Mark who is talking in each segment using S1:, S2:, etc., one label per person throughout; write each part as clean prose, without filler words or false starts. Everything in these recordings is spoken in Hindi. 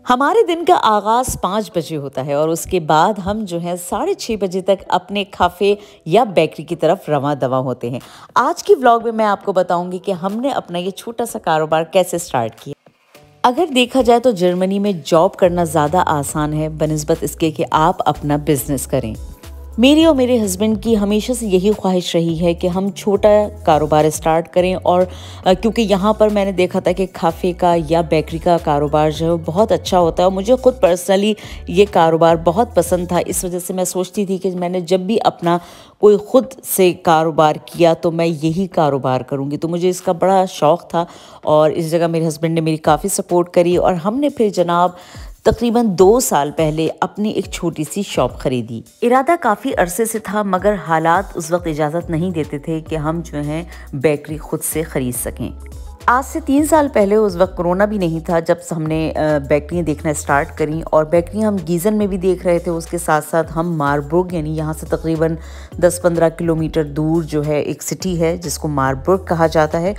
S1: हमारे दिन का आगाज़ 5 बजे होता है और उसके बाद हम जो है 6:30 बजे तक अपने काफ़े या बेकरी की तरफ रवां दवां होते हैं। आज की व्लॉग में मैं आपको बताऊंगी कि हमने अपना ये छोटा सा कारोबार कैसे स्टार्ट किया। अगर देखा जाए तो जर्मनी में जॉब करना ज़्यादा आसान है बनिस्बत इसके कि आप अपना बिजनेस करें। मेरी और मेरे हस्बैंड की हमेशा से यही ख्वाहिश रही है कि हम छोटा कारोबार स्टार्ट करें और क्योंकि यहाँ पर मैंने देखा था कि काफ़े का या बेकरी का कारोबार जो है वो बहुत अच्छा होता है और मुझे खुद पर्सनली ये कारोबार बहुत पसंद था। इस वजह से मैं सोचती थी कि मैंने जब भी अपना कोई ख़ुद से कारोबार किया तो मैं यही कारोबार करूँगी। तो मुझे इसका बड़ा शौक़ था और इस जगह मेरे हस्बैंड ने मेरी काफ़ी सपोर्ट करी और हमने फिर जनाब तकरीबन 2 साल पहले अपनी एक छोटी सी शॉप खरीदी। इरादा काफ़ी अरसे से था मगर हालात उस वक्त इजाज़त नहीं देते थे कि हम जो हैं बेकरी खुद से ख़रीद सकें। आज से 3 साल पहले उस वक्त कोरोना भी नहीं था जब हमने बेकरियाँ देखना स्टार्ट करी और बेकरियाँ हम गीज़न में भी देख रहे थे। उसके साथ साथ हम मारबुर्ग यानी यहाँ से तकरीबन 10-15 किलोमीटर दूर जो है एक सिटी है जिसको मारबुर्ग कहा जाता है,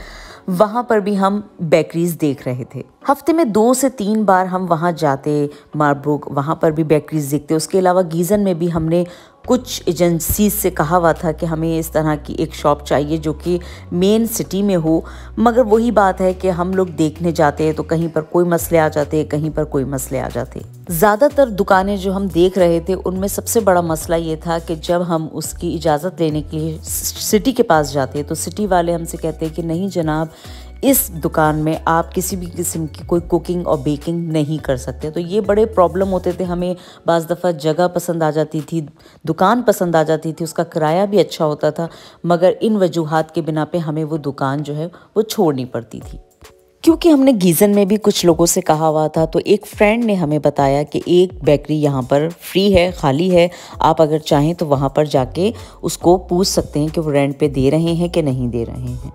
S1: वहाँ पर भी हम बेकरीज देख रहे थे। हफ्ते में 2 से 3 बार हम वहाँ जाते मारबुर्ग, वहाँ पर भी बेकरीज देखते। उसके अलावा गीज़न में भी हमने कुछ एजेंसीज से कहा हुआ था कि हमें इस तरह की एक शॉप चाहिए जो कि मेन सिटी में हो, मगर वही बात है कि हम लोग देखने जाते हैं तो कहीं पर कोई मसले आ जाते, कहीं पर कोई मसले आ जाते। ज़्यादातर दुकानें जो हम देख रहे थे उनमें सबसे बड़ा मसला ये था कि जब हम उसकी इजाज़त लेने के लिए सिटी के पास जाते तो सिटी वाले हमसे कहते हैं कि नहीं जनाब, इस दुकान में आप किसी भी किस्म की कोई कुकिंग और बेकिंग नहीं कर सकते। तो ये बड़े प्रॉब्लम होते थे हमें। बाज़ दफ़ा जगह पसंद आ जाती थी, दुकान पसंद आ जाती थी, उसका किराया भी अच्छा होता था, मगर इन वजूहात के बिना पे हमें वो दुकान जो है वो छोड़नी पड़ती थी। क्योंकि हमने गीज़न में भी कुछ लोगों से कहा हुआ था तो एक फ्रेंड ने हमें बताया कि एक बेकरी यहाँ पर फ्री है, खाली है, आप अगर चाहें तो वहाँ पर जाके उसको पूछ सकते हैं कि वो रेंट पे दे रहे हैं कि नहीं दे रहे हैं।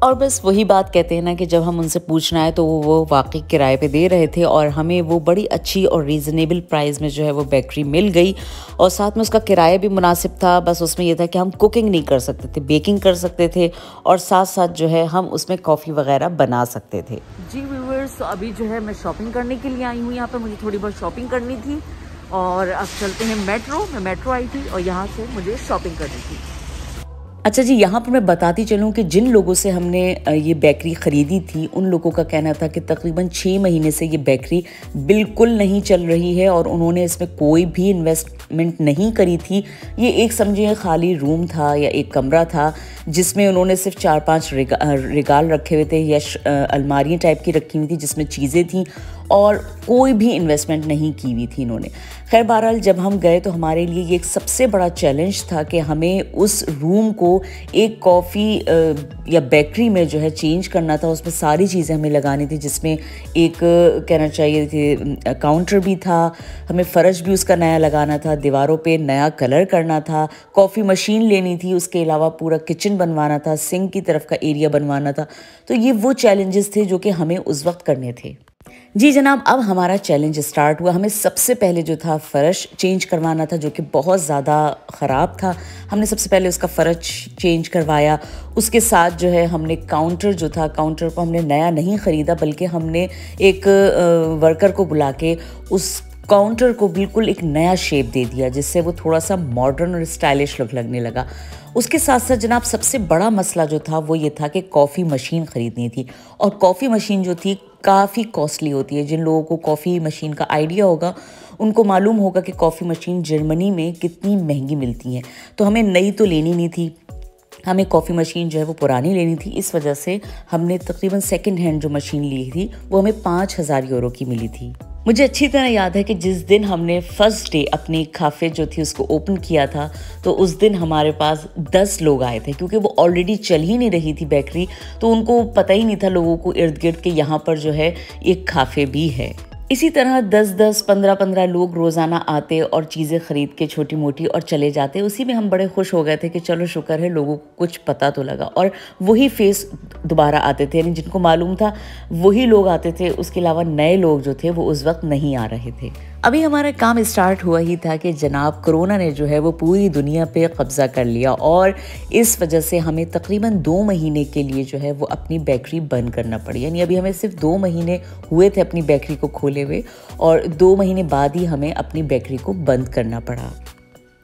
S1: और बस वही बात कहते हैं ना कि जब हम उनसे पूछना है तो वो वाकई किराए पे दे रहे थे और हमें वो बड़ी अच्छी और रीज़नेबल प्राइस में जो है वो बेकरी मिल गई और साथ में उसका किराया भी मुनासिब था। बस उसमें ये था कि हम कुकिंग नहीं कर सकते थे, बेकिंग कर सकते थे और साथ साथ जो है हम उसमें कॉफ़ी वगैरह बना सकते थे। जी व्यूअर्स, अभी जो है मैं शॉपिंग करने के लिए आई हूँ। यहाँ पर मुझे थोड़ी बहुत शॉपिंग करनी थी और अब चलते हैं मेट्रो। मैं मेट्रो आई थी और यहाँ से मुझे शॉपिंग करनी थी। अच्छा जी, यहाँ पर मैं बताती चलूँ कि जिन लोगों से हमने ये बेकरी ख़रीदी थी उन लोगों का कहना था कि तकरीबन 6 महीने से ये बेकरी बिल्कुल नहीं चल रही है और उन्होंने इसमें कोई भी इन्वेस्टमेंट नहीं करी थी। ये एक समझिए खाली रूम था या एक कमरा था जिसमें उन्होंने सिर्फ 4-5 रिगाल रखे हुए थे या अलमारियाँ टाइप की रखी हुई थी जिसमें चीज़ें थी और कोई भी इन्वेस्टमेंट नहीं की हुई थी इन्होंने। खैर बहरहाल जब हम गए तो हमारे लिए ये एक सबसे बड़ा चैलेंज था कि हमें उस रूम को एक कॉफ़ी या बेकरी में जो है चेंज करना था। उसमें सारी चीज़ें हमें लगानी थी जिसमें एक कहना चाहिए कि काउंटर भी था, हमें फ़र्श भी उसका नया लगाना था, दीवारों पे नया कलर करना था, कॉफ़ी मशीन लेनी थी, उसके अलावा पूरा किचन बनवाना था, सिंक की तरफ का एरिया बनवाना था। तो ये वो चैलेंजेस थे जो कि हमें उस वक्त करने थे। जी जनाब, अब हमारा चैलेंज स्टार्ट हुआ। हमें सबसे पहले जो था फ़र्श चेंज करवाना था जो कि बहुत ज़्यादा ख़राब था। हमने सबसे पहले उसका फ़र्श चेंज करवाया। उसके साथ जो है हमने काउंटर जो था, काउंटर को हमने नया नहीं ख़रीदा बल्कि हमने एक वर्कर को बुला के उस काउंटर को बिल्कुल एक नया शेप दे दिया जिससे वो थोड़ा सा मॉडर्न और स्टाइलिश लुक लगने लगा। उसके साथ साथ जनाब सबसे बड़ा मसला जो था वो ये था कि कॉफ़ी मशीन ख़रीदनी थी और कॉफ़ी मशीन जो थी काफ़ी कॉस्टली होती है। जिन लोगों को कॉफ़ी मशीन का आइडिया होगा उनको मालूम होगा कि कॉफ़ी मशीन जर्मनी में कितनी महंगी मिलती हैं। तो हमें नई तो लेनी नहीं थी, हमें कॉफ़ी मशीन जो है वो पुरानी लेनी थी। इस वजह से हमने तकरीबन सेकंड हैंड जो मशीन ली थी वो हमें 5000 यूरो की मिली थी। मुझे अच्छी तरह याद है कि जिस दिन हमने फर्स्ट डे अपनी काफ़े जो थी उसको ओपन किया था तो उस दिन हमारे पास 10 लोग आए थे क्योंकि वो ऑलरेडी चल ही नहीं रही थी बेकरी, तो उनको पता ही नहीं था लोगों को इर्द गिर्द के यहाँ पर जो है एक काफ़े भी है। इसी तरह 10-10, 15-15 लोग रोज़ाना आते और चीज़ें ख़रीद के छोटी मोटी और चले जाते। उसी में हम बड़े खुश हो गए थे कि चलो शुक्र है लोगों को कुछ पता तो लगा। और वही फेस दोबारा आते थे, यानी जिनको मालूम था वही लोग आते थे। उसके अलावा नए लोग जो थे वो उस वक्त नहीं आ रहे थे। अभी हमारा काम स्टार्ट हुआ ही था कि जनाब कोरोना ने जो है वो पूरी दुनिया पे कब्ज़ा कर लिया और इस वजह से हमें तकरीबन 2 महीने के लिए जो है वो अपनी बेकरी बंद करना पड़ी। यानी अभी हमें सिर्फ 2 महीने हुए थे अपनी बेकरी को खोले खोले हुए, और 2 महीने बाद ही हमें अपनी बेकरी को बंद करना पड़ा।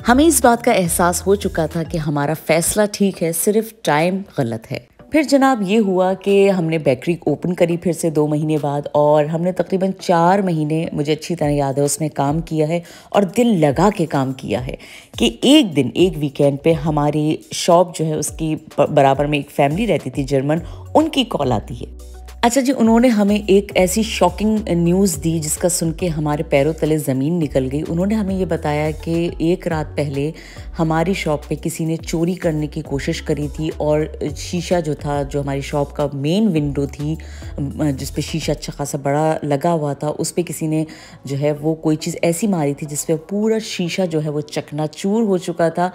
S1: हमें इस बात का एहसास हो चुका था कि हमारा फैसला ठीक है, सिर्फ टाइम गलत है। फिर जनाब ये हुआ कि हमने बेकरी ओपन करी फिर से 2 महीने बाद, और हमने तकरीबन 4 महीने, मुझे अच्छी तरह याद है, उसमें काम किया है और दिल लगा के काम किया है कि एक दिन, एक वीकेंड पे हमारी शॉप जो है उसकी बराबर में एक फैमिली रहती थी जर्मन, उनकी कॉल आती है। अच्छा जी, उन्होंने हमें एक ऐसी शॉकिंग न्यूज़ दी जिसका सुन के हमारे पैरों तले ज़मीन निकल गई। उन्होंने हमें ये बताया कि एक रात पहले हमारी शॉप पे किसी ने चोरी करने की कोशिश करी थी, और शीशा जो था, जो हमारी शॉप का मेन विंडो थी जिस पे शीशा अच्छा खासा बड़ा लगा हुआ था, उस पे किसी ने जो है वो कोई चीज़ ऐसी मारी थी जिस पे पूरा शीशा जो है वो चकनाचूर हो चुका था,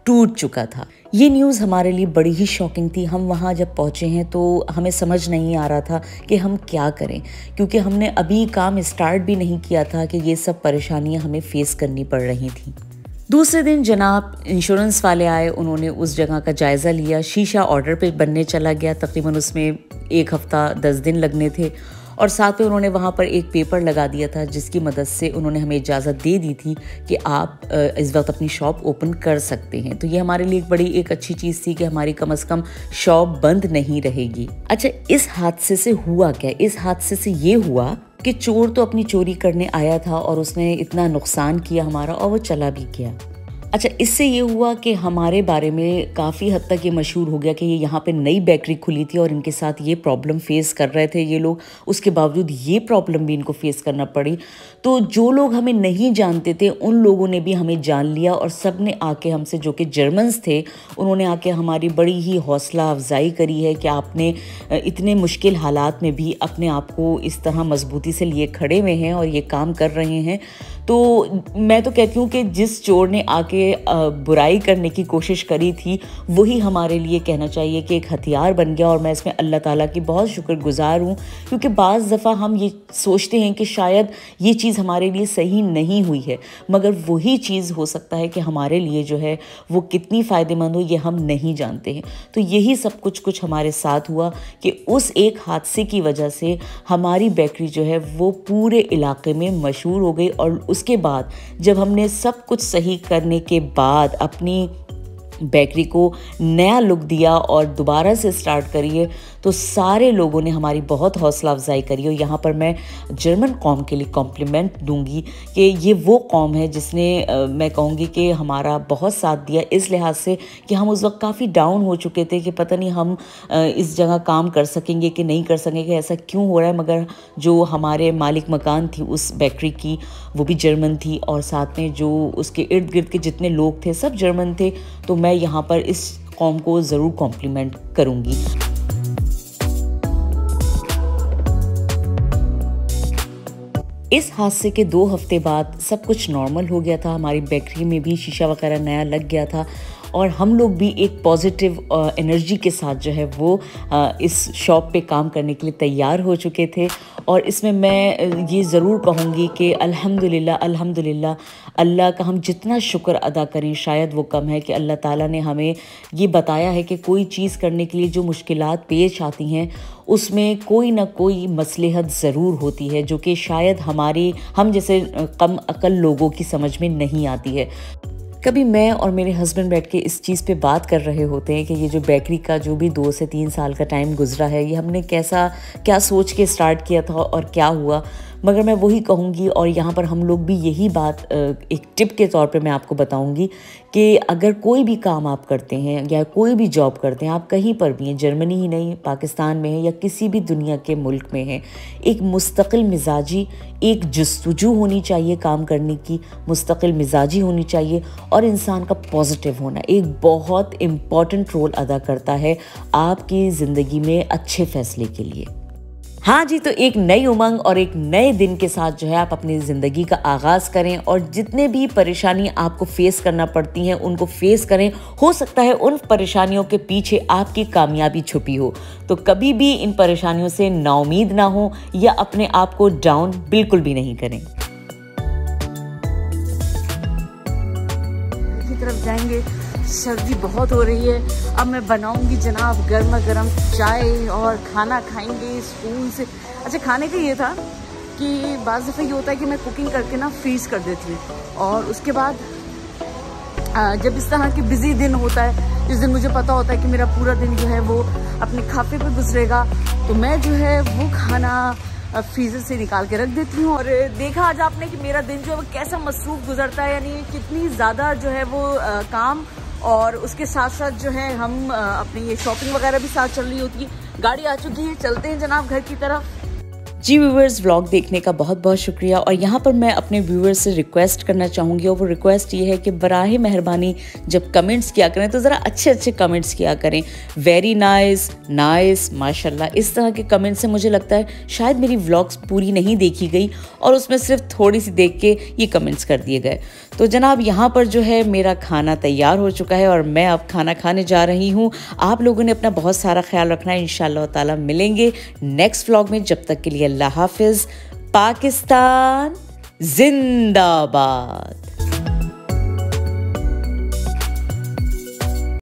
S1: टूट चुका था। ये न्यूज़ हमारे लिए बड़ी ही शॉकिंग थी। हम वहाँ जब पहुँचे हैं तो हमें समझ नहीं आ रहा था कि हम क्या करें, क्योंकि हमने अभी काम स्टार्ट भी नहीं किया था कि ये सब परेशानियाँ हमें फेस करनी पड़ रही थी। दूसरे दिन जनाब इंश्योरेंस वाले आए, उन्होंने उस जगह का जायज़ा लिया। शीशा ऑर्डर पे बनने चला गया, तकरीबन उसमें 1 हफ्ता 10 दिन लगने थे, और साथ में उन्होंने वहाँ पर एक पेपर लगा दिया था जिसकी मदद से उन्होंने हमें इजाज़त दे दी थी कि आप इस वक्त अपनी शॉप ओपन कर सकते हैं। तो ये हमारे लिए एक अच्छी चीज़ थी कि हमारी कम से कम शॉप बंद नहीं रहेगी। अच्छा, इस हादसे से हुआ क्या? इस हादसे से ये हुआ कि चोर तो अपनी चोरी करने आया था और उसने इतना नुकसान किया हमारा, और वो चला भी गया। अच्छा, इससे ये हुआ कि हमारे बारे में काफ़ी हद तक ये मशहूर हो गया कि ये यहाँ पे नई बेकरी खुली थी और इनके साथ ये प्रॉब्लम फेस कर रहे थे ये लोग, उसके बावजूद ये प्रॉब्लम भी इनको फेस करना पड़ी। तो जो लोग हमें नहीं जानते थे उन लोगों ने भी हमें जान लिया, और सब ने आके हमसे, जो कि जर्मन्स थे, उन्होंने आके हमारी बड़ी ही हौसला अफजाई करी है कि आपने इतने मुश्किल हालात में भी अपने आप को इस तरह मजबूती से लिए खड़े हुए हैं और ये काम कर रहे हैं। तो मैं तो कहती हूँ कि जिस चोर ने आके बुराई करने की कोशिश करी थी, वही हमारे लिए कहना चाहिए कि एक हथियार बन गया, और मैं इसमें अल्लाह ताला की बहुत शुक्रगुजार हूँ, क्योंकि बाज़ दफ़ा हम ये सोचते हैं कि शायद ये चीज़ हमारे लिए सही नहीं हुई है, मगर वही चीज़ हो सकता है कि हमारे लिए जो है वो कितनी फ़ायदेमंद हो ये हम नहीं जानते हैं। तो यही सब कुछ हमारे साथ हुआ कि उस एक हादसे की वजह से हमारी बेकरी जो है वो पूरे इलाके में मशहूर हो गई, और उसके बाद जब हमने सब कुछ सही करने के बाद अपनी बेकरी को नया लुक दिया और दोबारा से स्टार्ट करिए, तो सारे लोगों ने हमारी बहुत हौसला अफजाई करी। और यहाँ पर मैं जर्मन कौम के लिए कॉम्प्लीमेंट दूंगी कि ये वो कौम है जिसने मैं कहूँगी कि हमारा बहुत साथ दिया, इस लिहाज से कि हम उस वक्त काफ़ी डाउन हो चुके थे कि पता नहीं हम इस जगह काम कर सकेंगे कि नहीं कर सकेंगे, ऐसा क्यों हो रहा है। मगर जो हमारे मालिक मकान थी उस बेकरी की, वो भी जर्मन थी, और साथ में जो उसके इर्द गिर्द के जितने लोग थे सब जर्मन थे। तो मैं यहाँ पर इस कौम को ज़रूर कॉम्प्लीमेंट करूँगी। इस हादसे के 2 हफ्ते बाद सब कुछ नॉर्मल हो गया था। हमारी बेकरी में भी शीशा वगैरह नया लग गया था, और हम लोग भी एक पॉजिटिव एनर्जी के साथ जो है वो इस शॉप पे काम करने के लिए तैयार हो चुके थे। और इसमें मैं ये ज़रूर कहूँगी कि अल्हम्दुलिल्लाह अल्हम्दुलिल्लाह, अल्लाह का हम जितना शुक्र अदा करें शायद वो कम है कि अल्लाह ताला ने हमें ये बताया है कि कोई चीज़ करने के लिए जो मुश्किलात पेश आती हैं उसमें कोई ना कोई मसलहत ज़रूर होती है, जो कि शायद हम जैसे कम अकल लोगों की समझ में नहीं आती है। कभी मैं और मेरे हस्बैंड बैठ के इस चीज़ पे बात कर रहे होते हैं कि ये जो बेकरी का जो भी 2 से 3 साल का टाइम गुजरा है, ये हमने क्या सोच के स्टार्ट किया था और क्या हुआ। मगर मैं वही कहूँगी, और यहाँ पर हम लोग भी यही बात एक टिप के तौर पे मैं आपको बताऊँगी कि अगर कोई भी काम आप करते हैं या कोई भी जॉब करते हैं, आप कहीं पर भी हैं, जर्मनी ही नहीं, पाकिस्तान में है या किसी भी दुनिया के मुल्क में हैं, एक मुस्तकिल मिजाजी, एक जस्तुजू होनी चाहिए काम करने की, मुस्तकिल मिजाजी होनी चाहिए, और इंसान का पॉजिटिव होना एक बहुत इम्पॉर्टेंट रोल अदा करता है आपकी ज़िंदगी में अच्छे फैसले के लिए। हाँ जी, तो एक नई उमंग और एक नए दिन के साथ जो है आप अपनी ज़िंदगी का आगाज़ करें, और जितने भी परेशानी आपको फेस करना पड़ती हैं उनको फेस करें। हो सकता है उन परेशानियों के पीछे आपकी कामयाबी छुपी हो। तो कभी भी इन परेशानियों से नाउमीद ना हो या अपने आप को डाउन बिल्कुल भी नहीं करें। की तरफ जाएंगे, सर्दी बहुत हो रही है। अब मैं बनाऊंगी जनाब गर्मा गर्म चाय और खाना खाएंगे सुकून से। अच्छा, खाने का ये था
S2: कि बाज़ दफ़ा ये होता है कि मैं कुकिंग करके ना फ्रीज़ कर देती हूँ, और उसके बाद जब इस तरह के बिज़ी दिन होता है, जिस दिन मुझे पता होता है कि मेरा पूरा दिन जो है वो अपने खाफे पे गुजरेगा, तो मैं जो है वो खाना फ्रीज़र से निकाल के रख देती हूँ। और देखा आज आपने कि मेरा दिन जो है वो कैसा मसरूफ़ गुजरता है, यानी कितनी ज़्यादा जो है वो काम, और उसके साथ साथ जो है हम अपनी ये शॉपिंग वगैरह भी साथ चल रही होती है। गाड़ी आ चुकी है, चलते हैं जनाब घर की तरफ।
S1: जी व्यूअर्स, व्लॉग देखने का बहुत बहुत शुक्रिया। और यहाँ पर मैं अपने व्यूअर्स से रिक्वेस्ट करना चाहूँगी, और वो रिक्वेस्ट ये है कि बराहे मेहरबानी जब कमेंट्स किया करें तो ज़रा अच्छे अच्छे कमेंट्स किया करें। वेरी नाइस, नाइस, माशाल्लाह, इस तरह के कमेंट्स से मुझे लगता है शायद मेरी व्लॉग्स पूरी नहीं देखी गई और उसमें सिर्फ थोड़ी सी देख के ये कमेंट्स कर दिए गए। तो जनाब यहाँ पर जो है मेरा खाना तैयार हो चुका है और मैं अब खाना खाने जा रही हूँ। आप लोगों ने अपना बहुत सारा ख्याल रखना है। इंशाअल्लाह ताला मिलेंगे नेक्स्ट व्लॉग में। जब तक के लिए अल्लाह हाफिज़। पाकिस्तान जिंदाबाद।